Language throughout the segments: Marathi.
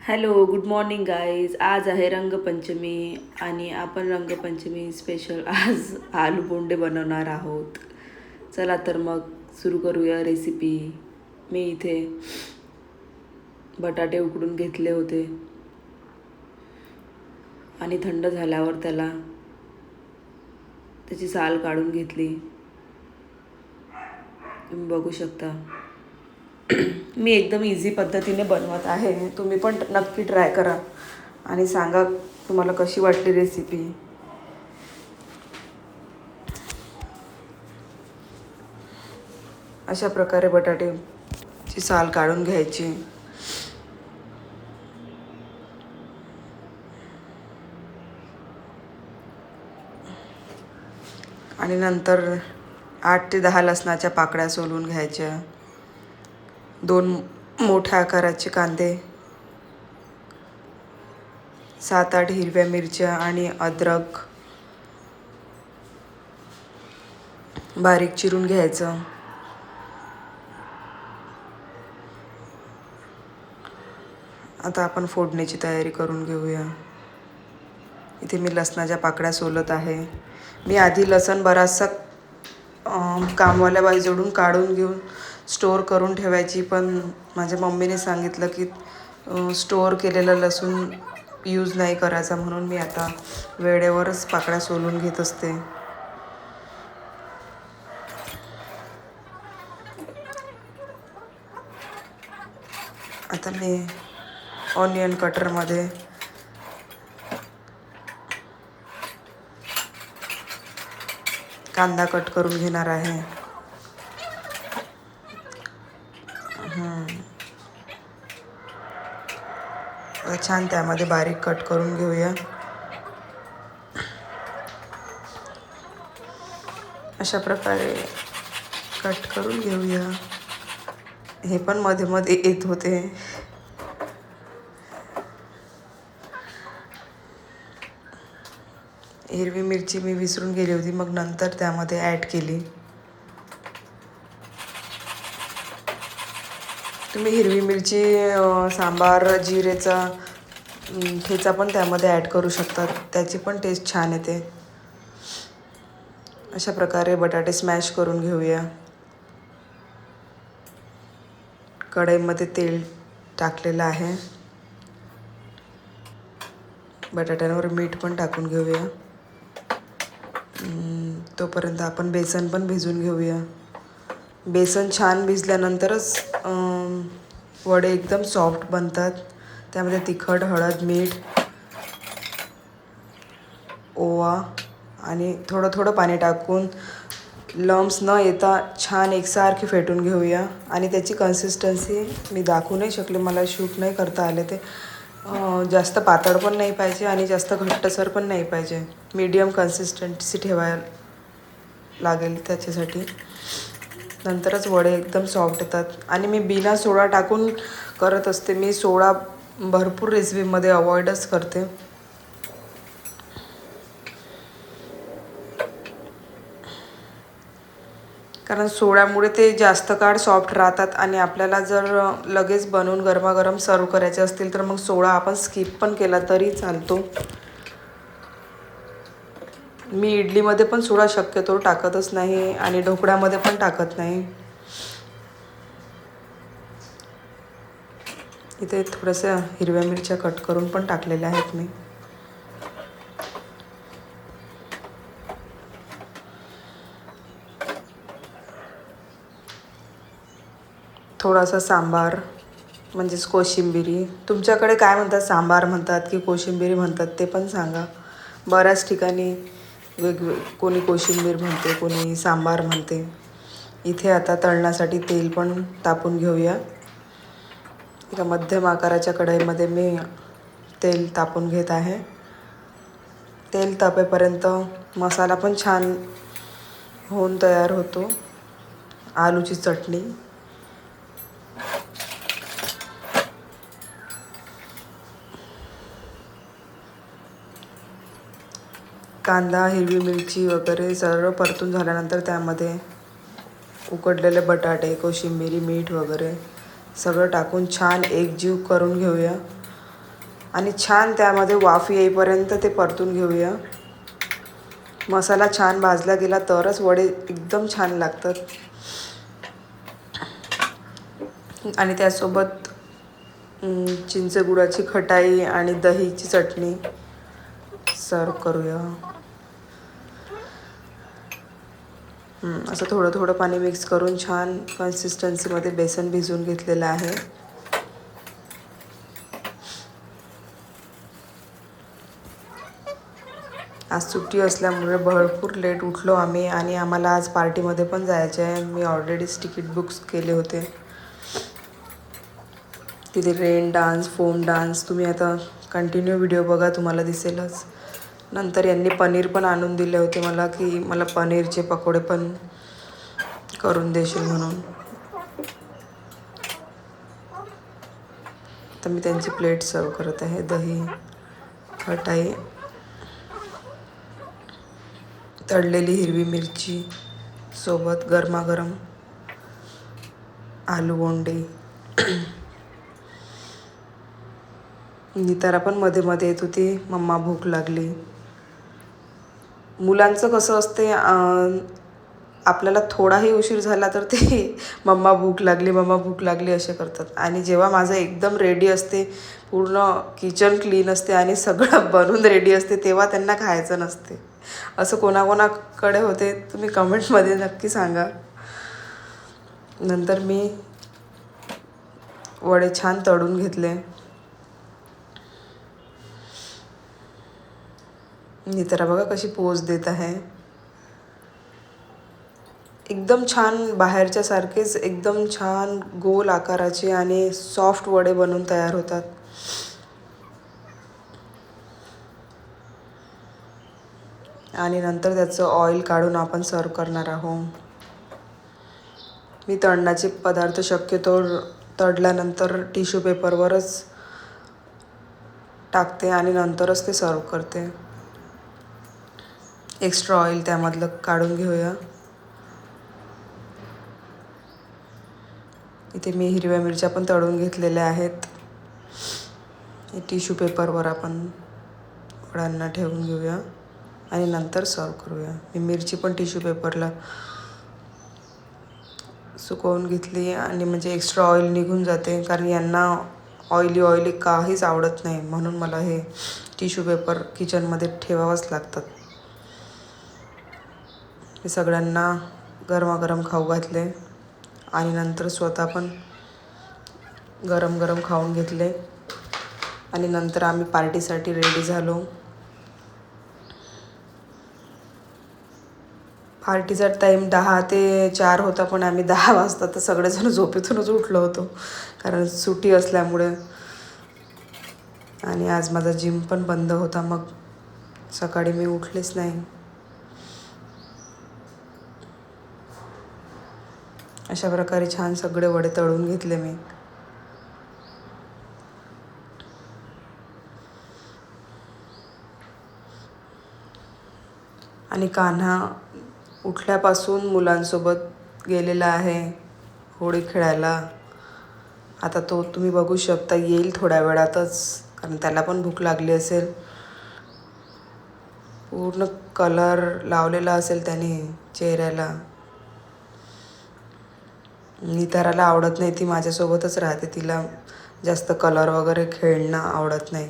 Hello, good morning guys. आज आहे रंगपंचमी आणि आपण रंगपंचमी स्पेशल आज आलू बोंडे बनवणार आहोत. चला तर मग सुरू करूया रेसिपी. मी इथे बटाटे उकडून घेतले होते आणि थंड झाल्यावर त्याची साल काढून घेतली. तुम्ही बघू शकता. मी एकदम इझी पद्धतीने बनवत आहे. तुम्ही पण नक्की ट्राय करा आणि सांगा तुम्हाला कशी वाटली रेसिपी. अशा प्रकारे बटाट्याची साल काढून घ्यायची. आणि नंतर 8 ते 10 लसणाच्या पाकळ्या सोलून घ्यायच्या. 2 मोठ्या आकाराचे कांदे, 7-8 हिरव्या मिरच्या आणि अद्रक बारीक चिरून घ्यायचं. आता आपण फोडणीची तयारी करून घेऊया. इथे मी लसणाच्या पाकळ्या सोलत आहे. मी आधी लसूण बराचसा कामवाल्या बाईजवळून काढून घेऊन स्टोअर करून ठेवायची, पण माझ्या मम्मीने सांगितलं की स्टोअर केलेलं लसूण यूज नाही करायचा, म्हणून मी आता वेळेवरच पाकळ्या सोलून घेत असते. आता मी ऑनियन कटरमध्ये कांदा कट करून घेणार आहे. छान त्यामध्ये बारीक कट करून घेऊया. अशा प्रकारे कट करून घेऊया. हे पण मध्ये मध्ये येत होते. हिरवी मिरची मी विसरून गेली होती, मग नंतर त्यामध्ये ॲड केली. तुम्ही हिरवी मिरची सांबार जिरेचा ठेचा पण त्यामध्ये ॲड करू शकतात. त्याची पण टेस्ट छान येते. अशा प्रकारे बटाटे स्मॅश करून घेऊया. कढईमध्ये तेल टाकलेलं आहे. बटाट्यांवर मीठ पण टाकून घेऊया. तोपर्यंत आपण बेसन पण भिजवून घेऊया. बेसन छान भिजल्यानंतरच वडे एकदम सॉफ्ट बनतात. त्यामध्ये तिखट, हळद, मीठ, ओवा आणि थोडं थोडं पाणी टाकून लम्स न येता छान एकसारखी फेटून घेऊया. आणि त्याची कन्सिस्टन्सी मी दाखवू नाही शकले, मला शूट नाही करता आले. ते जास्त पातळ पण नाही पाहिजे आणि जास्त घट्टसर पण नाही पाहिजे. मीडियम कन्सिस्टन्सी ठेवायला लागेल त्याच्यासाठी. नंतरच वडे एकदम सॉफ्ट येतात. आणि मी बिना सोडा टाकून करत असते. मी सोडा भरपूर रेसिपीमध्ये अवॉइडच करते. कारण सोड्यामुळे ते जास्त काळ सॉफ्ट राहतात आणि आपल्याला जर लगेच बनवून गरमागरम सर्व करायचे असतील तर मग सोडा आपण स्किप पण केला तरी चालतो. मी इडलीमध्ये पण सोडा शक्यतो टाकतच नाही आणि ढोकळ्यामध्ये पण टाकत नाही. इथे थोड्याशा हिरव्या मिरच्या कट करून पण टाकलेल्या आहेत मी. थोडासा सांबार म्हणजेच कोशिंबिरी. तुमच्याकडे काय म्हणतात, सांबार म्हणतात की कोशिंबिरी म्हणतात ते पण सांगा. बऱ्याच ठिकाणी कोणी कोशिंबीर म्हणते, कोणी सांबार म्हणते. इथे आता तळण्यासाठी तेल पण तापून घेऊया. एका मध्यम आकाराच्या कढईमध्ये मी तेल तापून घेत आहे. तेल तापेपर्यंत मसाला पण छान होऊन तयार होतो. आलूची चटणी, कांदा, हिरवी मिरची वगैरे सर्व परतून झाल्यानंतर त्यामध्ये उकडलेले बटाटे, कोशिंबिरी, मीठ वगैरे सगळं टाकून छान एकजीव करून घेऊया. आणि छान त्यामध्ये वाफ येईपर्यंत ते परतून घेऊया. मसाला छान भाजला गेला तरच वडे एकदम छान लागतात. आणि त्यासोबत चिंचगुळाची खटाई आणि दहीची चटणी सर्व करूया. असं थोडं थोडं पाणी मिक्स करून छान कन्सिस्टन्सीमध्ये बेसन भिजवून घेतलेलं आहे. आज सुट्टी असल्यामुळे भरपूर लेट उठलो आम्ही आणि आम्हाला आज पार्टीमध्ये पण जायचे आहे. मी ऑलरेडीच तिकीट बुक्स केले होते. तिथे रेन डान्स, फोम डान्स, तुम्ही आता कंटिन्यू व्हिडिओ बघा, तुम्हाला दिसेलच. नंतर यांनी पनीर पण आणून दिले होते मला, की मला पनीरचे पकोडे पण करून देशील म्हणून. तर मी त्यांची प्लेट सर्व करत आहे. दही, खटाई, तळलेली हिरवी मिरची, सोबत गरमागरम आलू बोंडे. नितारा पण मध्ये मध्ये येत होती, मम्मा भूक लागली. मुलांचं कसं असते, आपल्याला थोडाही उशीर झाला तर ते मम्मा भूक लागली, मम्मा भूक लागली असे करतात. आणि जेव्हा माझं एकदम रेडी असते, पूर्ण किचन क्लीन असते आणि सगळं बनवून रेडी असते, तेव्हा त्यांना खायचं नसते. असं कोणाकोणाकडे होते तुम्ही कमेंटमध्ये नक्की सांगा. नंतर मी वडे छान तळून घेतले. नितारा बघा कशी पोज देत आहे. एकदम छान बाहेरच्या सारखेच एकदम छान गोल आकाराचे आणि सॉफ्ट वडे बनवून तयार होतात. आणि नंतर त्याचं ऑइल काढून आपण सर्व करणार आहोत. मी तळणाचे पदार्थ शक्यतो तळल्यानंतर टिश्यू पेपरवरच टाकते आणि नंतरच ते सर्व करते. एक्स्ट्रा ऑइल त्यामधलं काढून घेऊया. इथे मी हिरव्या मिरच्या पण तळून घेतलेल्या आहेत. टिश्यू पेपरवर आपण वड्यांना ठेवून घेऊया आणि नंतर सर्व करूया. मी मिरची पण टिश्यू पेपरला सुकवून घेतली आणि म्हणजे एक्स्ट्रा ऑइल निघून जाते, कारण यांना ऑइली काहीच आवडत नाही, म्हणून मला हे टिश्यू पेपर किचनमध्ये ठेवावंच लागतात. हे सगळ्यांना गरमागरम खाऊ घातले आणि नंतर स्वतः पण गरम गरम खाऊन घेतले. आणि नंतर आम्ही पार्टीसाठी रेडी झालो. पार्टीचा टाईम 10 ते 4 होता, पण आम्ही 10 वाजता तर सगळेजण झोपेतूनच उठलो होतो, कारण सुट्टी असल्यामुळे. आणि आज माझा जिम पण बंद होता, मग सकाळी मी उठलेच नाही. अशा प्रकारे छान सगळे वडे तळून घेतले मी. आणि कान्हा उठल्यापासून मुलांसोबत गेलेला आहे होळी खेळायला. आता तो तुम्ही बघू शकता, येईल थोड्या वेळातच, कारण त्याला पण भूक लागली असेल. पूर्ण कलर लावलेला असेल त्याने चेहऱ्याला. निताराला आवडत नाही, ती माझ्यासोबतच राहते, तिला जास्त कलर वगैरे खेळणं आवडत नाही.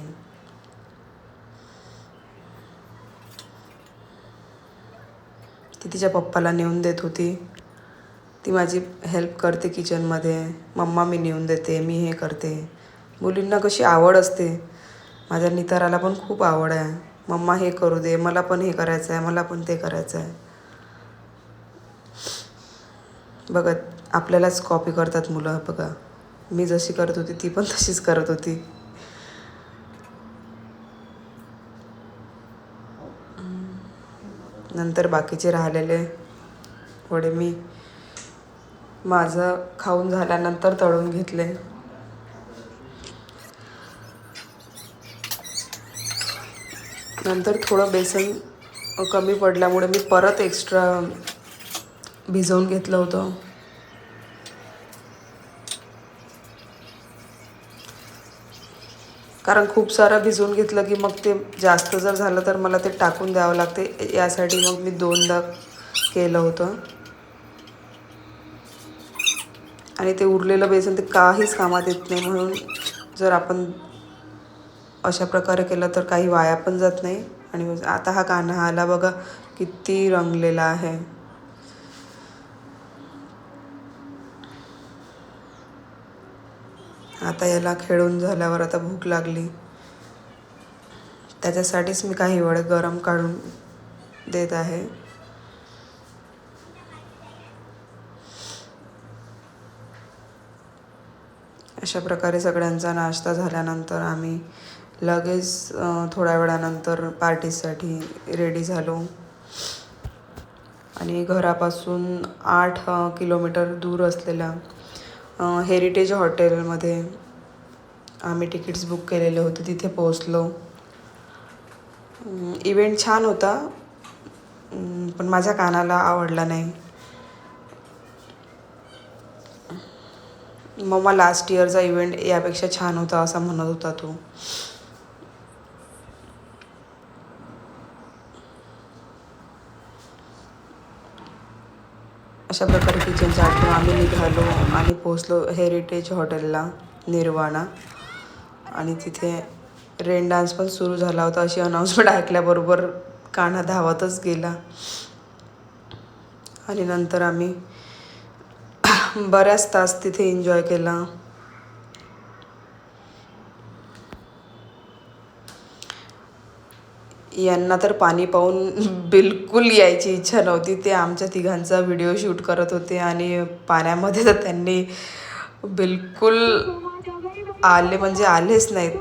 ती तिच्या पप्पाला नेऊन देत होती. ती माझी हेल्प करते किचनमध्ये. मम्मा मी नेऊन देते, मी हे करते. मुलींना कशी आवड असते. माझ्या निताराला पण खूप आवड आहे, मम्मा हे करू दे, मला पण हे करायचं आहे, मला पण ते करायचं आहे. बघा, आपल्यालाच कॉपी करतात मुलं. बघा, मी जशी करत होती ती पण तशीच करत होती. नंतर बाकीचे राहिलेले वडे मी माझं खाऊन झाल्यानंतर तळून घेतले. नंतर थोडं बेसन कमी पडल्यामुळे मी परत एक्स्ट्रा भिजवून घेतलं होतं. कारण खूप सारं भिजवून घेतलं की मग ते जास्त जर झालं तर मला ते टाकून द्यावं लागते, यासाठी मग मी 2दा केलं होतं. आणि ते उरलेलं बेसन ते काहीच कामात येत नाही, म्हणून जर आपण अशा प्रकारे केलं तर काही वाया पण जात नाही. आणि आता हा कान्हाला बघा किती रंगलेला आहे. आता याला खेळून झाल्यावर आता भूक लागली, त्याच्यासाठीच मी काही वेळ गरम काढून देत आहे. अशा प्रकारे सगळ्यांचा नाश्ता झाल्यानंतर आम्ही लगेच थोड्या वेळानंतर पार्टीसाठी रेडी झालो. आणि घरापासून 8 किलोमीटर दूर असलेल्या हेरिटेज हॉटेलमध्ये आम्ही तिकीट्स बुक केलेले होते, तिथे पोहोचलो. इव्हेंट छान होता, पण माझ्या कानाला आवडला नाही. मम्मा लास्ट इयरचा इव्हेंट यापेक्षा छान होता असा म्हणत होता तो. अशा प्रकारे किचनच्या आठवण आम्ही निघालो आणि पोचलो हेरिटेज हॉटेलला, निर्वाणा. आणि तिथे रेन डान्स पण सुरू झाला होता. अशी अनाऊन्समेंट ऐकल्याबरोबर कान्हा धावतच गेला. आणि नंतर आम्ही बऱ्याच तास तिथे एन्जॉय केला. यांना तर पाणी पाहून बिलकुल यायची इच्छा नव्हती. ते आमच्या तिघांचा व्हिडिओ शूट करत होते आणि पाण्यामध्ये तर त्यांनी बिलकुल आले म्हणजे आलेच नाहीत.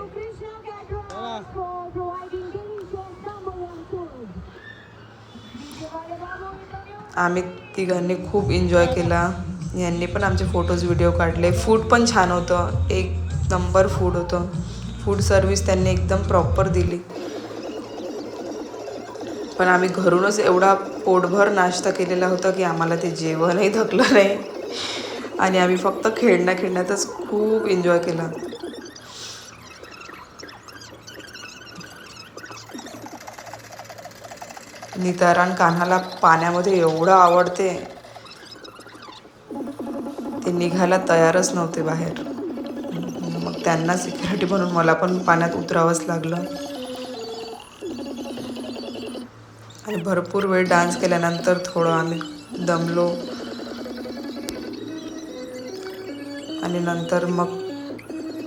आम्ही तिघांनी खूप एन्जॉय केला. यांनी पण आमचे फोटोज व्हिडिओ काढले. फूड पण छान होतं, एक नंबर फूड होतं. फूड सर्विस त्यांनी एकदम प्रॉपर दिली. पण आम्ही घरूनच एवढा पोटभर नाश्ता केलेला होता की आम्हाला ते जेवणही थकलं नाही. आणि आम्ही फक्त खेळण्यातच खूप एन्जॉय केला. नितारान कान्हाला पाण्यामध्ये एवढं आवडते, ते निघायला तयारच नव्हते बाहेर. मग त्यांना सिक्युरिटी म्हणून मला पण पाण्यात उतरावंच लागलं. आणि भरपूर वेळ डान्स केल्यानंतर थोडं आम्ही दमलो. आणि नंतर मग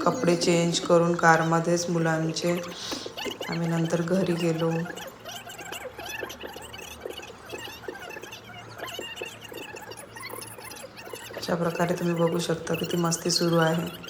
कपडे चेंज करून कारमध्येच मुलांचे आम्ही नंतर घरी गेलो. अशा प्रकारे तुम्ही बघू शकता किती मस्ती सुरू आहे.